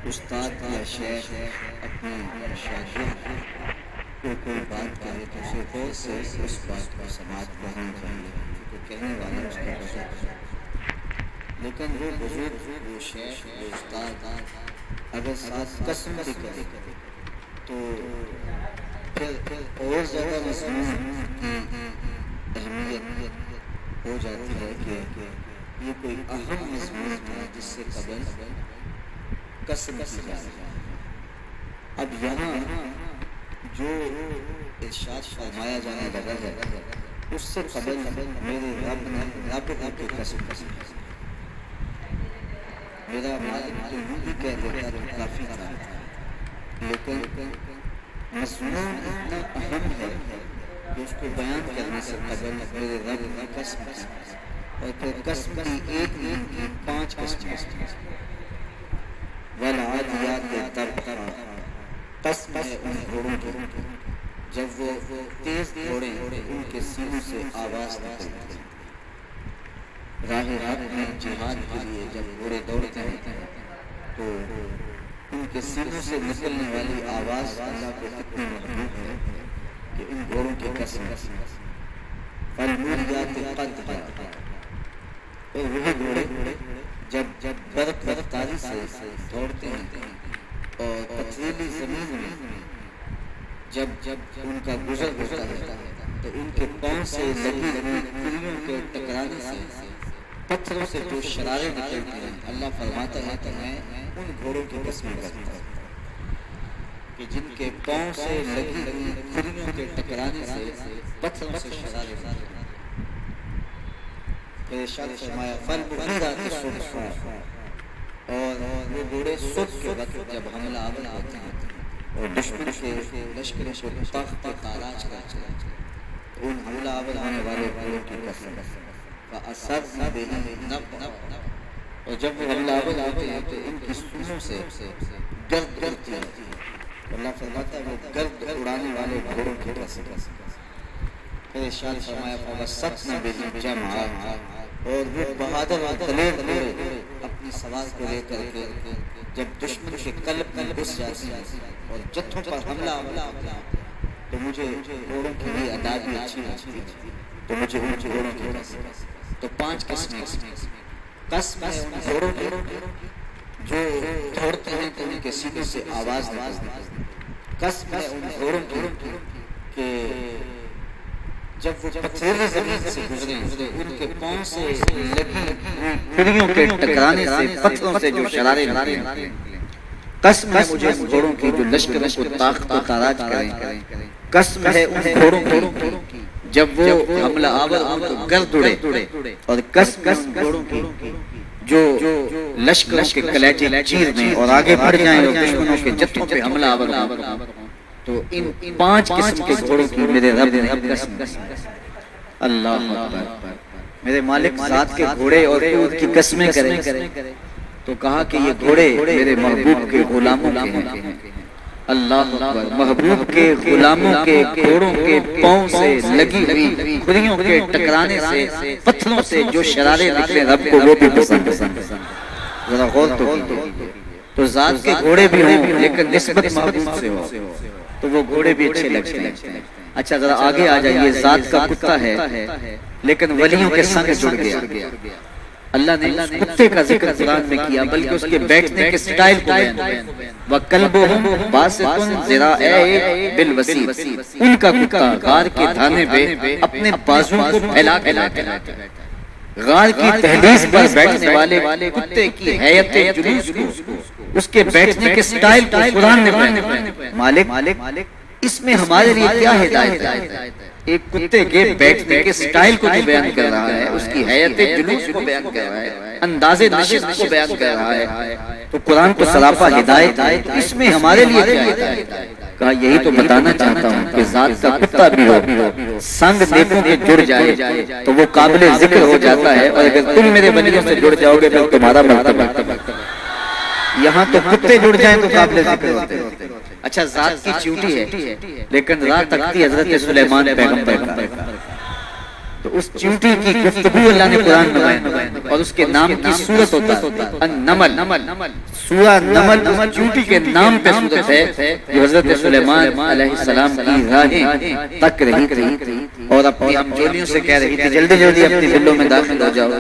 استاد یا شیخ اپنے شاگرد کو کوئی بات کہے تو اسے غور سے اس بات کو سماعت کرنی چاہیے، کیونکہ کہنے والا اس کا بزرگ ہے۔ لیکن وہ بزرگ، وہ شیخ، وہ استاد اگر ساتھ قسم بھی کرے تو پھر اور زیادہ مضمون کی اہمیت ہو جاتی ہے کہ یہ کوئی اہم مضمون ہے جس سے قبل قسم کی جا رہی ہے۔ اب یہاں جو ارشاد فرمایا جانے لگا ہے اس سے قبل میرے رب نے کی قسم ہے، میرا مالک تو یوں ہی کہہ دیتا تو کافی تھا، لیکن مضمون اتنا اہم ہے کہ اس کو بیان کرنے سے قبل میرے رب نے قسم کی، اور پھر قسم کی ایک نہیں کی 5 قسمیں۔ والعادیات ضبحا، قسم ہے ان گھوڑوں کی جب وہ تیز گھوڑے ان کے سینوں سے آواز نکلتی ہے۔ راہ حق میں جہاد کے لیے جب گھوڑے دوڑتے ہیں تو ان کے سینوں سے نکلنے والی آواز اللہ کو اتنی محبوب ہے کہ ان گھوڑوں کی قسم۔ فالموریات قدحا، اور وہی گھوڑے جب برق رفتاری سے دوڑتے ہیں اور پتھریلی زمین میں جب ان کا گزر ہوتا ہے تو ان کے پاؤں سے لگی کلیوں کے ٹکرانے سے پتھروں سے جو شرارے نکلتی ہیں، اللہ فرماتا ہے کہ میں ان گھوڑوں کی قسم کرتا ہوں کہ جن کے پاؤں سے لگی کلیوں کے ٹکرانے سے پتھروں سے شرارے نکلتی ہیں۔ ارشاد فرمایا فالمغیرات صبحا، اور وہ گھوڑے صبح کے وقت جب حملہ آور ہوتے ہیں اور دشمن کے لشکروں کو تخت پر تاراج کرتے ہیں، ان حملہ آور ہونے والے گھوڑوں کی قسم۔ فأثرن بِهِ نقعا، اور جب وہ حملہ آور ہوتے ہیں تو ان کی سونوں سے گرد اڑتی ہے، اللہ فرماتا ہے وہ گرد اڑانے والے گھوڑوں کی قسم۔ پھر ارشاد فرمایا فوسطن بِهِ جمعا، اور وہ بہادر اور دلیر گھوڑے اپنی سوار کو لے کر کے جب دشمن کے قلب میں گھس جاتے ہیں اور جتھوں پر حملہ ہوتا ہے تو مجھے گھوڑوں کی بھی انداز بھی اچھی لگتی ہے، تو مجھے ان گھوڑوں کی قسم۔ تو 5 قسمیں، قسم ہے ان گھوڑوں کی جو دوڑتے ہیں تو ان کے سینے سے آواز نکلتی ہے، قسم ہے ان گھوڑوں کی کہ جب وہ پتھریلی زمین سے گزرے ان کے پاؤں سے لگی کلیوں کے ٹکرانے سے پتھروں سے جو شرارے نکلے۔ قسم ہے مجھے ان گھوڑوں کی جو لشکروں کو طاقت و تاراج کریں، قسم ہے ان گھوڑوں کی جب وہ حملہ آور ہوں تو گرد اڑے، اور قسم ہے ان گھوڑوں کی جو لشکروں کے کلیجے چیر دیں اور آگے بڑھ جائیں اور دشمنوں کے جتھوں پہ حملہ آور ہوں۔ تو ان 5 قسم کے گھوڑوں کی میرے رب نے قسم۔ اللہ اکبر، میرے مالک ذات کے گھوڑے اور اونٹ کی قسمیں کریں تو کہا کہ یہ گھوڑے میرے محبوب کے غلاموں کے ہیں۔ اللہ اکبر، محبوب کے غلاموں کے گھوڑوں کے پاؤں سے لگی ہوئی کھریوں کے ٹکرانے سے پتھروں سے جو شرارے نکلے رب کو وہ بھی پسند۔ ذرا غور تو کیجیے، تو ذات کے گھوڑے بھی ہوں لیکن نسبت محبوب سے ہو تو وہ گھوڑے بھی اچھے لگتے ہیں۔ اچھا ذرا آگے آ جائیے، ذات کا کتا ہے لیکن ولیوں کے سنگ جڑ گیا۔ اللہ نے اس کتے کا ذکر قرآن میں کیا بلکہ اس کے بیٹھنے کے سٹائل کو بیان کیا۔ وَقَلْبُهُمْ بَاسِطٌ ذِرَاعَيْهِ بِالْوَسِيدِ، ان کا کتا غار کے دھانے پہ اپنے بازوں کو پھیلا کے رہتا ہے۔ غار کی دہلیز پر بیٹھنے والے کتے کی حیت جلوس کو، اس کے بیٹھنے کے سٹائل کو قرآن نے بیان کیا۔ مالک اس میں ہمارے لیے کیا ہدایت ہے؟ ایک کتے کے بیٹھنے کے سٹائل کو جو بیان کر رہا ہے، اس کی حیت جلوس کو بیان کر رہا ہے، انداز نشست کو بیان کر رہا ہے، تو قرآن کو سراپا ہدایت ہے۔ تو اس میں ہمارے لیے کیا ہدایت ہے؟ کہا یہی تو بتانا چاہتا ہوں کہ ذات کا کتا بھی ہو، سنگ نیکوں کے جڑ جائے تو وہ قابل ذکر ہو جاتا ہے، اور اگر تم میرے ولیوں سے جڑ جاؤ گے تو تمہارا مرتبہ۔ یہاں تو کتے جڑ جائیں تو قابل ذکر ہوتے ہیں۔ اچھا ذات کی چیوٹی ہے لیکن راہ تکتی حضرت سلیمان پیغمبر کا، تو اس چیونٹی کی گفتگو اللہ نے قرآن میں بیان اور اس کے نام کی صورت ہوتا ہے النمل. سورہ نمل اس چیونٹی کے نام پہ صورت ہے جو حضرت سلیمان علیہ السلام کی راہیں تک رہی تھی اور اپنی ہمجولیوں سے کہہ رہی تھی جلدی جلدی اپنے دلوں میں داخل ہو جاؤ،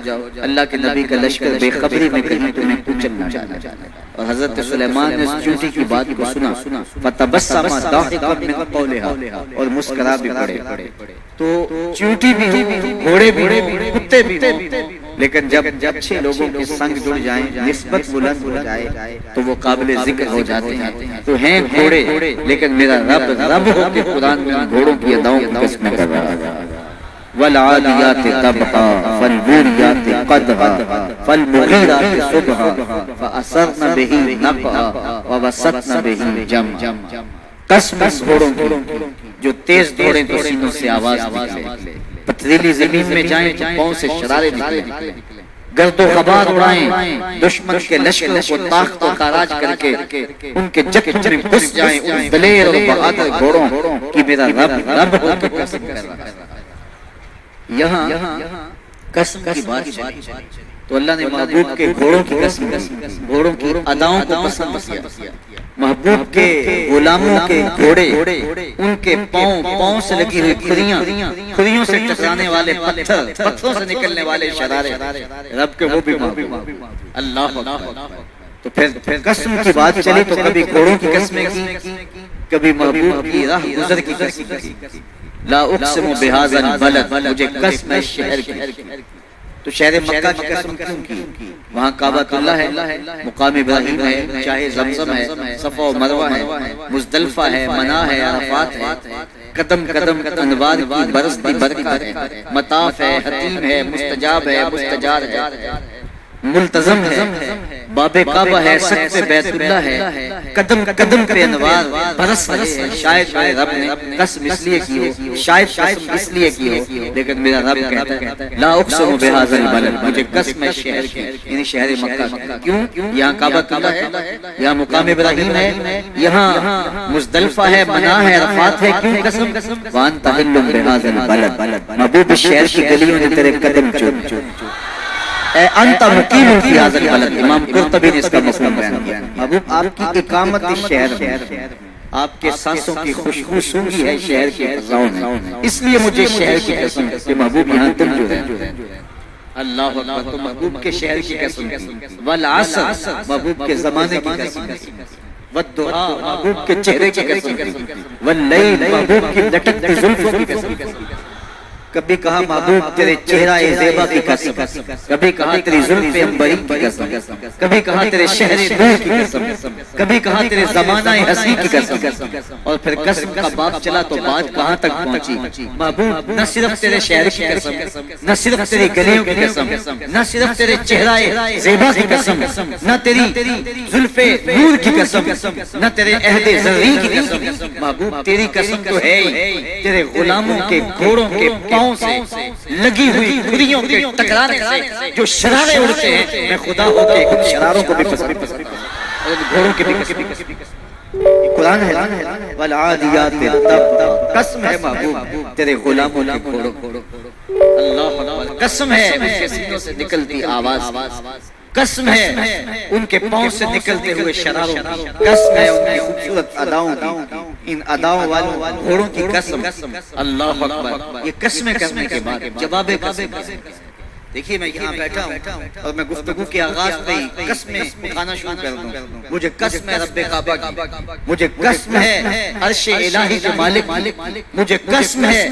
اللہ کے نبی کا لشکر بے خبری میں کہیں تمہیں کچلنا چاہتا ہے. اور حضرت سلیمان نے اس چیونٹی کی بات کو سنا فتبسم ضاحکا من قولها اور مسکرا بھی پڑے. تو چیونٹی بھی ہو، گھوڑے بھی ہو، کتے بھی ہو، لیکن جب اچھے لوگوں کے سنگ جڑ جائیں، نسبت بلند ہو جائے تو وہ قابل ذکر ہو جاتے ہیں. تو ہیں گھوڑے لیکن میرا رب ہو کے قرآن میں گھوڑوں کی اداؤں کو قسمیں کر رہا ہے. والعادیات ضبحا فالموریات قدحا فالمغیرات صبحا فاثرن به نقعا ووسطن به جمعا. قسم گھوڑوں کی جو تیز دوڑیں تو سینوں سے آواز نکلے، پتھریلی زمین میں جائیں تو پاؤں سے شرارے نکلے، گرد و غبار اڑائیں، دشمن کے لشکروں کو طاقت و تاراج کر کے ان کے جکھوں میں گھس جائیں. ان دلیر اور بہادر گھوڑوں کی میرا رب ہو کے قسم کر رہا ہے. یہاں قسم کی بات چلی تو اللہ نے محبوب کے گھوڑوں کی قسم، گھوڑوں کی اداؤں کو پسند کیا. محبوب کے غلاموں کے گھوڑے، ان کے پاؤں سے لگی ہوئی کھریوں سے ٹکرانے والے پتھروں سے نکلنے والے شرارے، رب کے وہ بھی محبوب. اللہ اکبر. تو پھر قسم کی بات چلی تو کبھی گھوڑوں کی قسمیں کی، کبھی محبوب کی راہ گزر کی قسم کی. لا اقسم بہذا البلد، مجھے قسم ہے شہر کی. تو شہر مکہ کی قسم کیوں کی؟ وہاں کعبہ اللہ ہے، مقام ابراہیم ہے، چاہے زمزم ہے، صفا و مروہ ہے، مزدلفہ ہے، منا ہے، عرفات ہے، قدم قدم انوار کی برستی برکت ہے، مطاف ہے، حتیم ہے، مستجاب ہے، مستجار ہے، ملتزم ہے، باب کعبہ ہے، سقف بیت اللہ ہے، قدم قدم پہ انوار برس رہے ہیں. شاید رب نے قسم اس لیے کی ہو، شاید قسم اس لیے کی ہو، لیکن میرا رب کہتا ہے لا اقسم بہذا البلد، مجھے قسم ہے شہر کی، یعنی شہر مکہ کی. کیوں؟ یہاں کعبہ اللہ ہے، یہاں مقام ابراہیم ہے، یہاں مزدلفہ ہے، منا ہے، عرفات ہے. کیوں قسم؟ وانت حل بہذا البلد، محبوب شہر کی گلیوں نے تیرے قدم چوم اے انت مقیم فی ھذا البلد. امام قرطبی نے اس کا مفہوم بیان کیا. محبوب آپ کی اقامت اس شہر میں، آپ کے سانسوں کی خوشبو سونگھی ہے شہر کے فضاؤں میں، اس لیے مجھے شہر کی قسم کہ محبوب یہاں تم جو ہے. اللہ اکبر. تو محبوب کے شہر کی قسم کی. والعصر، محبوب کے زمانے کی قسم کی. والضحیٰ، محبوب کے چہرے کی قسم کی. واللیل، محبوب کی لٹکتی زلفوں کی قسم کی. کبھی کہا محبوب تیرے چہرہ زیبا کی قسم، کبھی کہا تیری زلف عنبری کی قسم، کبھی کہا تیرے شہر نور کی قسم، کبھی کہا تیرے زمانہ حسین کی قسم. اور پھر قسم کا باب چلا تو بات کہاں تک پہنچی. محبوب نہ صرف تیرے شہر کی قسم، نہ صرف تیری گلیوں کی قسم، نہ صرف تیرے چہرہ زیبا کی قسم، نہ تیری زلف نور کی قسم، نہ تیرے عہد زرعی کی قسم. محبوب تیری قسم تو ہے ہی تیرے غلاموں کے گھوڑوں کے پاؤں سے لگی ہوئی کھریوں کے ٹکرانے سے جو شرارے اڑتے ہیں. میں خدا ہو کے ان شراروں کو بھی پسند کرتا ہوں، گھوڑوں کی بھی قسم. قرآن ہے والعادیات ضبحا، قسم ہے محبوب تیرے غلاموں کے گھوڑوں. اللہ اکبر. قسم ہے ان کے سینوں سے نکلتی آواز، قسم ہے ان کے پاؤں سے نکلتے ہوئے شراروں کی، قسم ہے ان کی خوبصورت اداؤں کی، ان اداؤں والوں گھوڑوں کی قسم. اللہ اکبر. یہ قسمیں کرنے کے بعد جواب قسم. دیکھیے میں یہاں بیٹھا ہوں اور میں گفتگو کے آغاز پہ ہی قسمیں اٹھانا شروع کر دوں. مجھے قسم ہے رب کعبہ کی، مجھے قسم ہے عرش الہی کے مالک، مجھے قسم ہے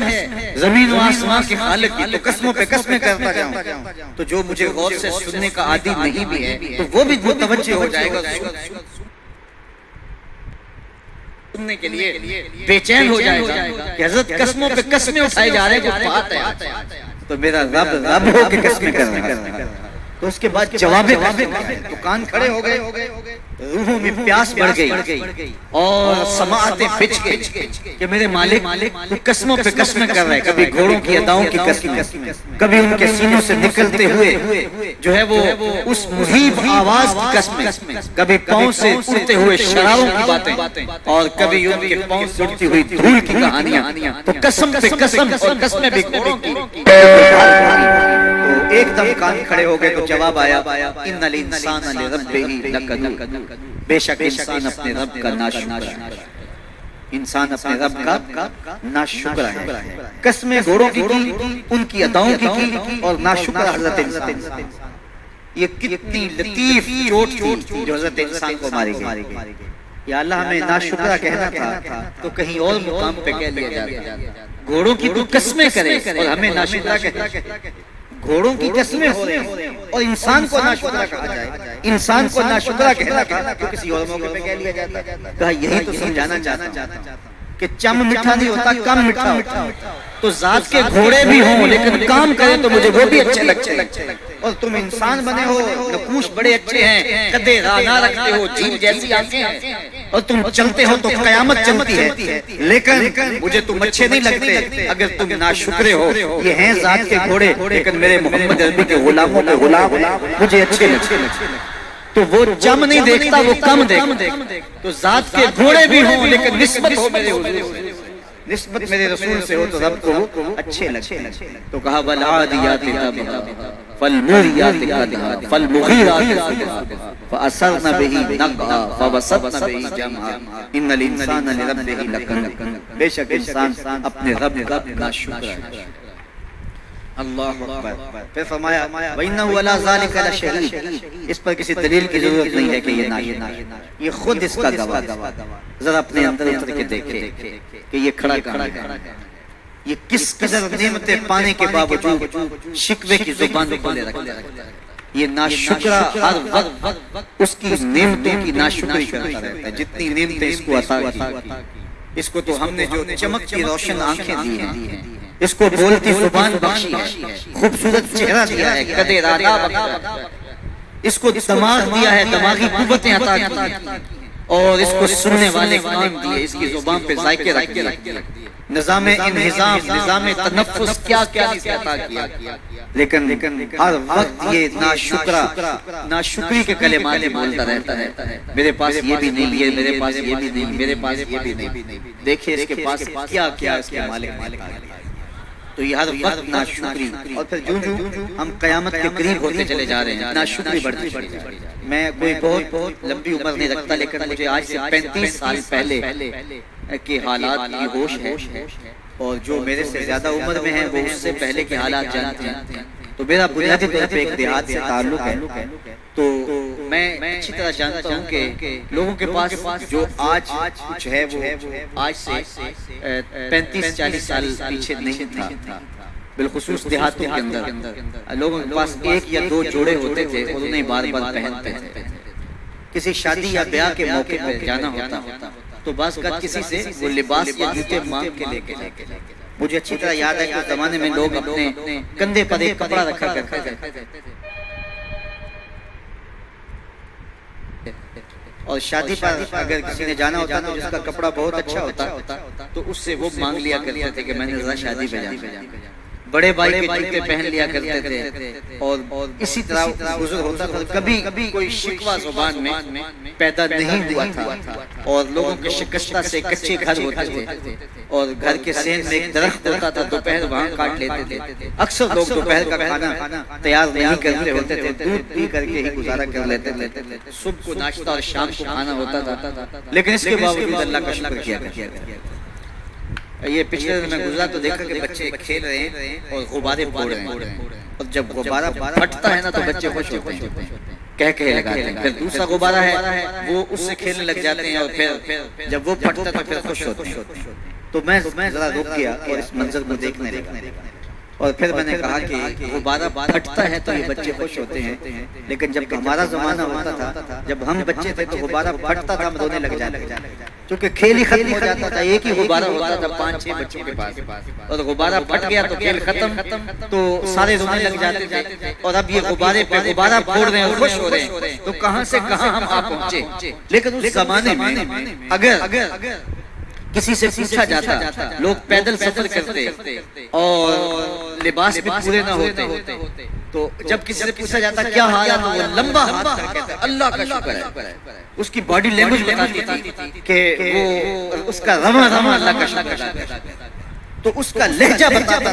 زمین و آسمان کے خالق کی. تو قسموں پہ قسمیں کرتا جاؤں. تو جو مجھے غور سے سننے کا عادی نہیں بھی ہے تو وہ بھی متوجہ ہو جائے گا، سننے کے لیے بے چین ہو جائے گا کہ حضرت قسموں پہ قسمیں اٹھائے جا رہے ہیں. جو بات ہے تو میرا رب ہو کے قسمیں کر رہا ہے. تو اس کے بعد جواب تو کان کھڑے ہو گئے، روحوں میں پیاس بڑھ گئی اور سماعتیں بچ گئی کہ میرے مالک تو قسموں پہ قسمیں کر رہے ہیں، کبھی گھوڑوں کی اداؤں کی قسمیں، کبھی ان کے سینوں سے نکلتے ہوئے جو ہے وہ اس مہیب آواز کی قسمیں، کبھی پاؤں سے اڑتے ہوئے شراروں کی باتیں، اور کبھی ان کے پاؤں سے اڑتی ہوئی دھول کی کہانیاں، تو قسم پہ قسم اور قسمیں بھی گھوڑوں کی۔ تو ایک دم کان کھڑے ہو گئے تو جواب آیا ان الانسان لربہ لکنود، بے شک انسان اپنے رب کا ناشکر ہے، انسان اپنے رب کا ناشکر ہے۔ قسمیں گھوڑوں کی ان کی اداؤں کی اور ناشکر حضرت انسان۔ یہ کتنی لطیف چوٹ تھی جو حضرت انسان کو ماری گئی۔ یا اللہ ہمیں ناشکرہ کہنا تھا تو کہیں اور مقام پہ کہہ لیا جاتا، گھوڑوں کی تو قسمیں کرے اور ہمیں ناشکرہ کہتے۔ گھوڑوں کی قسمیں ہو رہی ہیں اور انسان کو ناشکرہ کہا جائے، انسان کو ناشکرہ کہنا تو کسی اور موقع پہ کہہ لیا جاتا۔ کہا یہی تو سمجھانا چاہتا کہ چم میٹھا نہیں ہوتا، کم میٹھا ہوتا۔ تو ذات کے گھوڑے بھی ہوں لیکن کام کریں تو مجھے وہ بھی اچھے لگتے ہیں، اور تم انسان بنے ہو، نقوش بڑے اچھے ہیں، قدے رانا رکھتے ہو، جھیل جیسی آنکھیں ہیں، اور تم چلتے ہو تو قیامت چلتی ہے، لیکن مجھے تم اچھے نہیں لگتے اگر تم ناشکرے ہو۔ یہ ہیں ذات کے گھوڑے لیکن میرے محمد عربی کے غلاموں کے غلام مجھے اچھے لگتے۔ تو وہ چم نہیں دیکھتا، وہ کم دیکھتا۔ تو ذات کے گھوڑے بھی ہوں لیکن نسبت ہو میرے حضور سے، نسبت میرے رسول سے ہو تو رب کو اچھے لگتے ہیں۔ تو کہا والعادیات ضبحا فالموریات قدحا فالمغیرات صبحا فأثرن به نقعا فوسطن به جمعا ان الانسان لربہ لکنود، بے شک انسان اپنے رب کا ناشکر ہے۔ اللہ اکبر۔ پھر فرمایا وَإِنَّهُ عَلَىٰ ذَلِكَ لَشَهِيدٌ، اس پر کسی دلیل کی ضرورت نہیں ہے کہ یہ ناشکر ہے، یہ خود اس کا گواہ۔ ذرا اپنے اندر اتر کے دیکھے کہ یہ کھڑا کہاں ہے، یہ کس قدر نعمتیں پانے کے باوجود شکوے کی زبان کھولے رکھتا ہے۔ یہ ناشکرہ ہر وقت اس کی نعمتوں کی ناشکری کرتا رہتا ہے، جتنی نعمتیں اس کو عطا کی۔ اس کو تو ہم نے جو چمکتی روشن آنکھیں دی ہیں، اس کو بولتی زبان بخشی ہے، خوبصورت چہرہ دیا ہے، قدے رانا بخشا ہے، اس کو دماغ دیا ہے، دماغی قوتیں عطا کی ہیں، اور اس کو سننے والے کان دیے، اس کی زبان پہ ذائقے رکھ دیے، نظام انہضام، نظام تنفس کیا کیا اسے عطا کیا۔ لیکن ہر وقت یہ ناشکری کے کلمات بولتا رہتا ہے، میرے پاس یہ بھی نہیں ہے، میرے پاس یہ بھی نہیں، میرے پاس یہ بھی نہیں۔ دیکھیں اس کے پاس کیا کیا اس کے مالک۔ تو یہ ہر وقت ناشکری، اور پھر جو ہم قیامت کے قریب ہوتے چلے جا رہے ہیں ناشکری بڑھتی چلی جا رہی ہے۔ میں کوئی بہت لمبی عمر نہیں رکھتا لیکن مجھے آج سے 35 سال پہلے کے حالات کی ہوش ہے، اور جو میرے سے زیادہ عمر میں ہیں وہ اس سے پہلے کے حالات جانتے ہیں۔ تو میرا بنیادی طور پہ ایک دیہات سے تعلق ہے، تو میں اچھی طرح جانتا ہوں کہ لوگوں کے پاس جو آج کچھ ہے وہ آج سے 35-40 سال پیچھے نہیں تھا۔ بالخصوص دیہاتوں کے اندر لوگوں کے پاس 1 یا 2 جوڑے ہوتے تھے اور انہیں بار بار پہنتے تھے۔ کسی شادی یا بیاہ کے موقع پہ جانا ہوتا تو بعض کا کسی سے وہ لباس یا جوتے مانگ کے لے کے جاتے۔ مجھے اچھی طرح یاد ہے کہ اس زمانے میں لوگ اپنے کندھے پر ایک کپڑا رکھا کرتے تھے، اور شادی پر اگر کسی نے جانا ہوتا تو جس کا کپڑا بہت اچھا ہوتا تو اس سے وہ مانگ لیا کرتے تھے کہ میں نے ذرا شادی پہ جانا۔ بڑے بھائی کے جوتے پہن لیا کرتے تھے، اور اسی طرح گزر ہوتا تھا۔ کبھی کوئی شکوہ زبان میں پیدا نہیں ہوا تھا، اور لوگوں کے شکستہ سے کچے گھر ہوتے تھے، اور گھر کے صحن میں ایک درخت ہوتا تھا، دوپہر وہاں کاٹ لیتے تھے۔ اکثر لوگ دوپہر کا کھانا تیار نہیں کرتے ہوتے تھے، دودھ پی کر کے ہی گزارا کر لیتے تھے۔ صبح کو ناشتہ اور شام کو کھانا ہوتا تھا، لیکن اس کے باوجود اللہ کا شکر کیا کرتے۔ یہ پچھلے دن میں گزرا تو دیکھا کہ بچے کھیل رہے ہیں اور غبارے پھوڑ رہے ہیں، اور جب غبارہ پھٹتا ہے نا تو بچے خوش ہوتے ہیں، کہہ لگاتے ہیں۔ پھر دوسرا غبارہ ہے وہ اس سے کھیلنے لگ جاتے ہیں، اور پھر جب وہ پھٹتا تو پھر خوش ہوتے ہیں۔ تو میں ذرا رک گیا اور اس منظر کو دیکھنے لگا، اور پھر میں نے کہا کہ غبارہ پھٹتا ہے تو یہ بچے خوش ہوتے ہیں، لیکن جب ہمارا زمانہ ہوتا تھا، جب ہم بچے تھے تو غبارہ پھٹتا تھا ہم رونے لگ جاتے، چونکہ کھیل ہی ختم ہو جاتا تھا، ایک ہی غبارہ ہوتا تھا 5-6 بچوں کے پاس، اور غبارہ پھٹ گیا تو کھیل ختم، تو سارے رونے لگ جاتے تھے۔ اور اب یہ غبارے پہ غبارہ پھوڑ رہے ہیں، خوش ہو رہے ہیں، تو کہاں سے کہاں ہم آ پہنچے۔ لیکن اس زمانے میں اگر کسی سے پوچھا جاتا، لوگ پیدل سفر کرتے اور لباس بھی پورے نہ ہوتے، تو جب کسی سے پوچھا جاتا کیا حال ہے تو وہ لمبا ہاتھ کر کہتا ہے اللہ کا شکر ہے۔ اس کی باڈی لینگویج بتاتی تھی کہ وہ اس کا رما رما اللہ کا شکر ہے، تو اس کا لہجہ بتاتا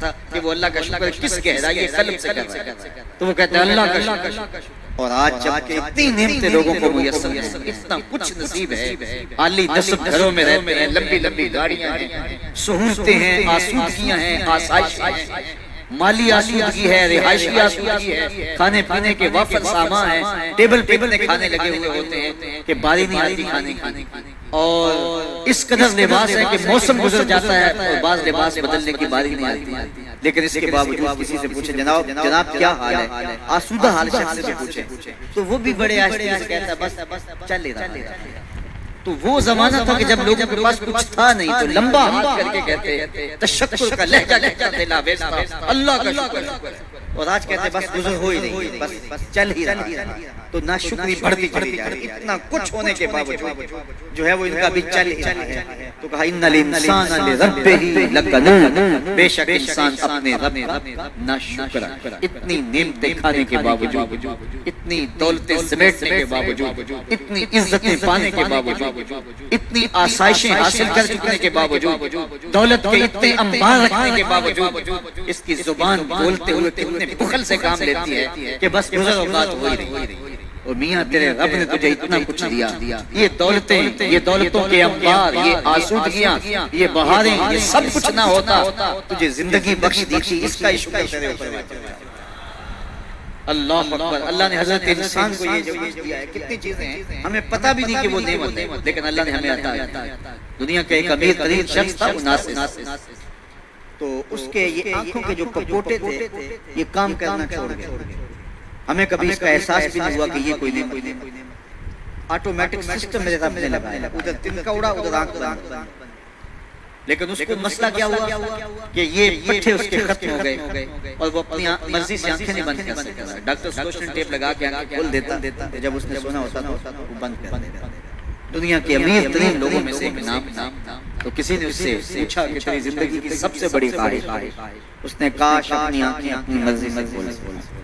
تھا کہ وہ اللہ کا شکر کس گہرائی قلب سے کر رہا ہے، تو وہ کہتے ہیں اللہ کا شکر۔ اور آج جب کہ اتنی نعمتیں لوگوں کو میسر ہیں، اتنا کچھ نصیب ہے، عالی نصب گھروں میں رہتے ہیں، لمبی لمبی گاڑیاں ہیں، سہولتیں ہیں، آسودگیاں ہیں، آسائشیں ہیں، مالی آسودگی ہے، رہائشی آسودگی ہے، کھانے پینے کے وافر سامان ہیں، ٹیبل پہ اتنے کھانے لگے ہوئے ہوتے ہیں کہ باری نہیں آتی کھانے کی، اور اس قدر لباس ہے کہ موسم گزر جاتا ہے اور بعض لباس بدلنے کی باری نہیں آتی، لیکن اس کے باوجود کسی سے پوچھے جناب کیا حال ہے، آسودہ حال شخص سے پوچھے تو وہ بھی بڑے آہستہ سے کہتا بس چل رہا ہے۔ تو وہ زمانہ تھا کہ جب لوگوں کے پاس کچھ تھا نہیں تو لمبا ہاتھ کر کے کہتے تشکر کا لہجہ لہجہ لا بیستا اللہ کا شکر، اور آج کہتے بس گزر ہو ہی نہیں، بس چل ہی رہا، تو ناشکری بڑھتی چلی جا رہی ہے۔ اتنا کچھ ہونے کے باوجود جو ہے وہ ان کا بھی چل ہی رہا ہے۔ تو کہا ان الانسان لربہ لکنود، بے شک انسان اپنے رب کا ناشکر ہے۔ اتنی نعمتیں کھانے کے باوجود، اتنی دولتیں سمیٹنے کے باوجود، اتنی عزتیں پانے کے باوجود، اتنی آسائشیں حاصل کر چکنے کے باوجود، دولت کے اتنے انبار رکھنے کے باوجود، اس کی زبان بولتے ہوئے کتنے بخل سے کام لیتی ہے کہ بس گزر اوقات ہو ہی رہی۔ اور میاں تیرے رب نے تجھے اتنا کچھ دیا، یہ دولتیں، یہ دولتوں کے انبار، یہ آسودگیاں، یہ بہاریں، یہ سب کچھ نہ ہوتا تجھے زندگی بخش دی تھی، اس کا شکر تیرے اوپر واجب ہے۔ اللہ اکبر۔ اللہ نے حضرت انسان کو یہ جو کچھ دیا ہے، کتنی چیزیں ہیں ہمیں پتہ بھی نہیں کہ وہ نعمت ہے، لیکن اللہ نے ہمیں عطا کیا۔ دنیا کا ایک امیر ترین شخص تھا وہ ناصر، تو اس کے یہ آنکھوں کے جو پپوٹے تھے یہ کام کرنا چھوڑ گئے۔ ہمیں کبھی اس کا احساس بھی نہیں ہوا کہ یہ کوئی نعمت ہے۔ آٹومیٹک سسٹم میرے رب نے لگایا، ادھر تنکا اڑا ادھر آنکھ بند، لیکن اس کو مسئلہ کیا ہوا کہ یہ پٹھے اس کے ختم ہو گئے اور وہ اپنی مرضی سے آنکھیں نہیں بند کر سکتا۔ ڈاکٹر سوشل ٹیپ لگا کے آنکھیں کھول دیتا، جب اس نے سنا ہوتا تھا وہ بند کر دیتا۔ دنیا کے امیر ترین لوگوں میں سے ایک نام تھا، تو کسی نے اس سے پوچھا کہ تیری زندگی کی سب سے بڑی خواہش، اس نے کاش اپنی آنکھیں اپنی مرضی سے کھول سکتا،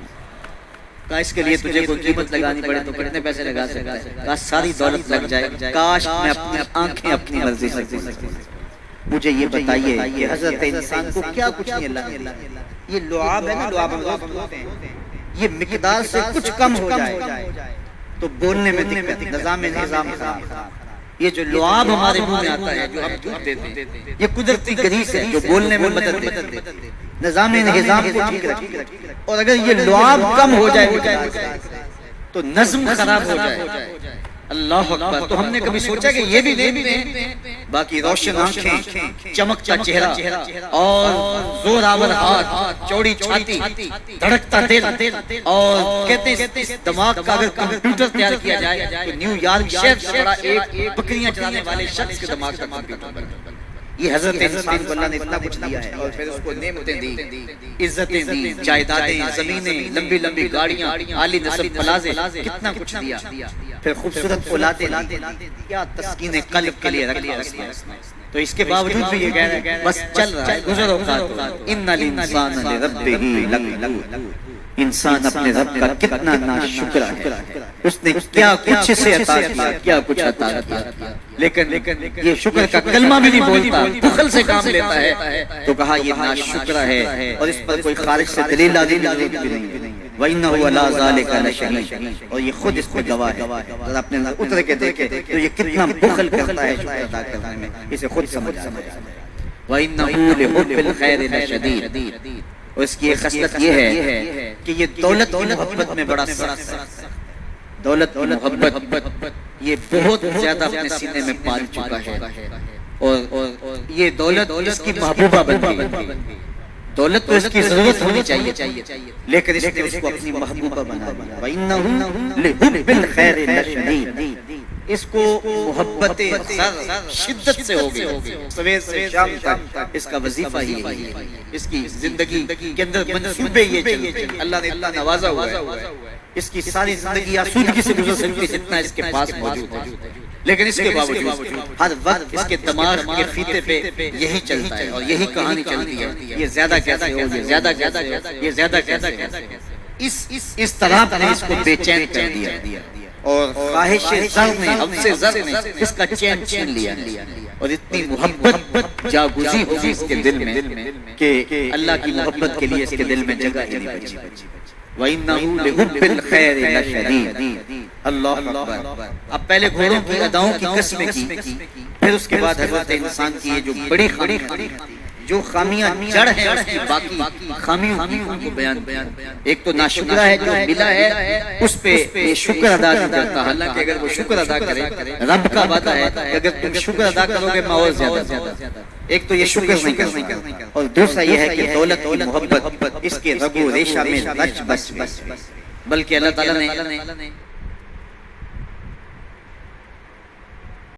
کہا اس کے لیے تجھے کوئی قیمت لگانی پڑے تو کتنے پیسے لگا سکتا ہے، کہا ساری دولت لگ جائے، کاش میں اپنی آنکھیں اپنی مرضی سے کھول سکتا۔ مجھے یہ بتائیے کہ حضرت انسان کو کیا کچھ نہیں اللہ نے دیا، یہ لعاب ہے نا، لعاب بولتے ہیں، یہ مقدار سے کچھ کم ہو جائے تو بولنے میں دقت، نظام خراب۔ یہ جو لعاب ہمارے منہ میں آتا ہے، جو ہم دودھ دیتے ہیں، یہ قدرتی گریس ہے جو بولنے میں مدد دیتے، نظام کو ٹھیک رکھے، اور اگر یہ لعاب کم ہو جائے تو نظم خراب ہو جائے۔ اللہ اکبر۔ تو ہم نے کبھی سوچا کہ یہ بھی نعمت ہے، باقی روشن آنکھیں، چمکتا چہرہ اور زور آور ہاتھ، چوڑی چھاتی، دھڑکتا دل، اور کہتے ہیں اس دماغ کا اگر کمپیوٹر تیار کیا جائے تو نیو یارک شہر سے بڑا ایک بکریاں چلانے والے شخص کے دماغ کا کمپیوٹر بنتا۔ یہ حضرت انسان کو اللہ نے اتنا کچھ دیا ہے، اور پھر اس کو نعمتیں دی، عزتیں دی، جائیدادیں، زمینیں، لمبی لمبی گاڑیاں، عالی نسب پلازے، کتنا کچھ دیا، پھر خوبصورت اولادیں، کیا تسکین قلب کے لیے رکھا اس نے۔ تو اس کے باوجود بھی یہ کہہ رہا ہے بس چل رہا ہے، گزر اوقات، ان الانسان لربہ لکنود، انسان اپنے رب کا کتنا ناشکر ہے، اس نے کیا کچھ سے عطا کیا، کیا کچھ عطا کیا، لیکن یہ شکر کا کلمہ بھی نہیں بولتا، بخل سے کام لیتا ہے، تو کہا یہ ناشکر ہے، اور اس پر کوئی خارج سے دلیل لازم نہیں۔ وَإِنَّهُ عَلَىٰ ذَلِكَ لَشَهِيدٌ، اور یہ خود اس پہ گواہ ہے، اگر اپنے اندر اتر کے دیکھے تو یہ کتنا بخل کرتا ہے شکر ادا کرنے میں، اسے خود سمجھ آتا ہے۔ وَإِنَّهُ لِحُبِّ الْخَيْرِ لَشَدِيدٌ، اور اس کی ایک خصلت یہ ہے کہ یہ دولت محبت میں بڑا سخت ہے، دولت محبت یہ بہت زیادہ اپنے سینے میں پال چکا ہے، اور یہ دولت اس کی محبوبہ بن گئی۔ دولت تو اس کی ضرورت ہونی چاہیے، لیکن اس نے اس کو اپنی محبوبہ بنا دیا۔ وَإِنَّهُ لِحُبِّ الْخَيْرِ لَشَدِيدٌ، اس کو محبت شدت سے ہو گئی، صبح سے شام تک اس کا وظیفہ ہی یہی ہے، اس کی زندگی کے اندر منصوبے یہ چلتے ہیں، اللہ نے اتنا نوازا ہوا ہے، اس کی ساری زندگی آسودگی سے گزر سکتی ہے جتنا اس کے پاس موجود ہے، لیکن اس کے باوجود ہر وقت اس کے دماغ کے فیتے پہ یہی چلتا ہے اور یہی کہانی چلتی ہے، یہ زیادہ کیسے ہو، یہ زیادہ کیسے ہو، یہ زیادہ کیسے ہو، اس طرح نے اس کو بے چین کر دیا اور خواہش زر نے، حفظ زر نے اس کا چین چھین لیا اور اتنی محبت جاگزی ہوئی اس کے دل میں کہ اللہ کی محبت کے لیے اس کے دل میں جگہ ہی نہیں بچی۔ وَإِنَّهُ لِحُبِّ الْخَيْرِ لَشَدِيدٌ، اللہ اکبر۔ اب پہلے گھوڑوں کی اداؤں کی قسمیں کی، پھر اس کے بعد حضرت انسان کی یہ جو بڑی خامیاں، جو خامیاں جڑ ہیں اس کی باقی خامیوں کی ان کو بیان۔ ایک تو ناشکرہ ہے، جو ملا ہے اس پہ یہ شکر ادا نہیں کرتا، حالانکہ اگر وہ شکر ادا کرے، رب کا وعدہ ہے کہ اگر تم شکر ادا کرو گے میں اور زیادہ۔ ایک تو یہ شکر نہیں کرتا، اور دوسرا یہ ہے کہ دولت کی محبت اس کے رگ و ریشہ میں رچ بس، بلکہ اللہ تعالیٰ نے